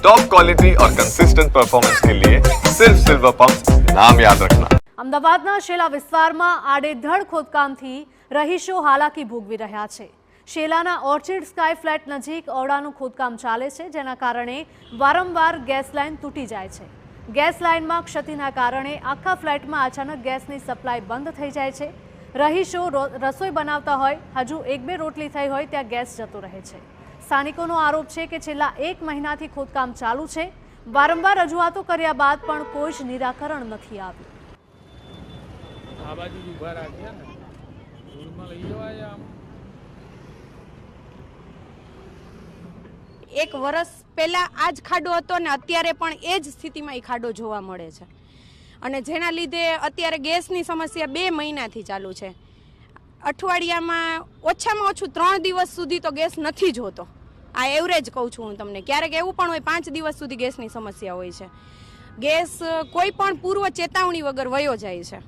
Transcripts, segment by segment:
Top quality और consistent performance के लिए सिर्फ सिल्वर पंप नाम याद रखना। અમદાવાદના શેલા વિસ્તારમાં આડેધડ ખોદકામથી રહીશો હાલાકી ભોગવી રહ્યા છે। શેલાના ઓર્ચિડ સ્કાય ફ્લેટ નજીક ઓરડાનું ખોદકામ ચાલે છે, જેના કારણે વારંવાર ગેસ લાઇન તૂટી જાય છે। ગેસ લાઇનમાં ક્ષતિના કારણે આખા ફ્લેટમાં અચાનક ગેસની સપ્લાય બંધ થઈ જાય છે। રહીશો રસોઈ બનાવતા હોય, હજુ 1-2 રોટલી થઈ હોય ત્યાં ગેસ જતો રહે છે। સ્થાનિકોનો આરોપ છે કે છેલ્લા 1 મહિનાથી ખોદકામ ચાલુ છે। વારંવાર રજૂઆતો કર્યા બાદ પણ કોઈ જ નિરાકરણ નથી આવ્યું। આ બાજુ ઊભા રાખ્યા ને ધૂળમાં લઈ જવાય। આમ 1 વર્ષ પહેલા આ જ ખાડો હતો ને અત્યારે પણ એ જ સ્થિતિમાં એ ખાડો જોવા મળે છે, અને જેના લીધે અત્યારે ગેસની સમસ્યા 2 મહિનાથી ચાલુ છે। અઠવાડિયામાં ઓછામાં ઓછું 3 દિવસ સુધી તો ગેસ નથી જોતો। આ એવરેજ કહું છું હું તમને, ક્યારેક એવું પણ હોય 5 દિવસ સુધી ગેસની સમસ્યા હોય છે। ગેસ કોઈ પણ પૂર્વ ચેતવણી વગર વયો જાય છે,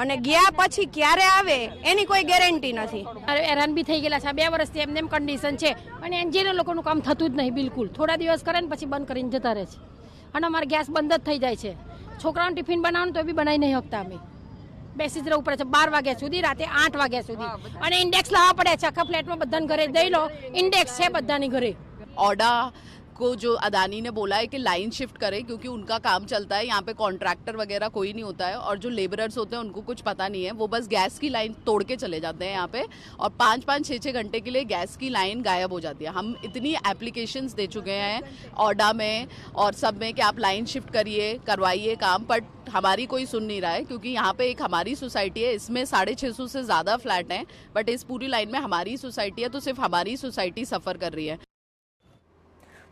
અને ગયા પછી ક્યારે આવે એની કોઈ ગેરંટી નથી। હેરાન બી થઈ ગયેલા છે। 2 વર્ષથી એમને એમ કન્ડિશન છે, અને એન્જિનિયર લોકોનું કામ થતું જ નહીં બિલકુલ। થોડા દિવસ કરે ને પછી બંધ કરીને જતા રહે છે, અને અમારે ગેસ બંધ જ થઈ જાય છે। છોકરાઓને ટિફિન બનાવવાનું તો બી બનાવી નહીં શકતા અમે। બેસી જ રહેવું પડે છે 12 વાગ્યા સુધી, રાતે 8 વાગ્યા સુધી, અને ઇન્ડેક્સ લાવવા પડે છે। આખા ફ્લેટમાં બધાને ઘરે દઈ લો, ઇન્ડેક્સ છે બધાની ઘરે। ऑडा को जो अदानी ने बोला है कि लाइन शिफ्ट करें, क्योंकि उनका काम चलता है, यहाँ पे कॉन्ट्रैक्टर वगैरह कोई नहीं होता है, और जो लेबरर्स होते हैं उनको कुछ पता नहीं है, वो बस गैस की लाइन तोड़ के चले जाते हैं यहाँ पे, और 5-5, 6-6 घंटे के लिए गैस की लाइन गायब हो जाती है। हम इतनी एप्लीकेशंस दे चुके हैं ऑडा में और सब में कि आप लाइन शिफ्ट करिए, करवाइए काम, बट हमारी कोई सुन नहीं रहा है, क्योंकि यहाँ पे एक हमारी सोसाइटी है, इसमें 650 से ज़्यादा फ्लैट हैं, बट इस पूरी लाइन में हमारी सोसाइटी है, तो सिर्फ हमारी सोसाइटी सफ़र कर रही है।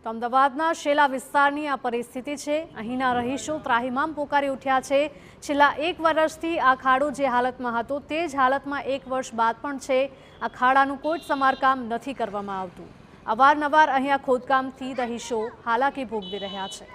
તો અમદાવાદના શેલા વિસ્તારની આ પરિસ્થિતિ છે। અહીંના રહીશો ત્રાહિમામ પોકારી ઉઠ્યા છે। છેલ્લા 1 વર્ષથી આ ખાડો જે હાલતમાં હતો તે જ હાલતમાં 1 વર્ષ બાદ પણ છે। આ ખાડાનું કોઈ જ સમારકામ નથી કરવામાં આવતું। અવારનવાર અહીંયા ખોદકામથી રહીશો હાલાકી ભોગવી રહ્યા છે।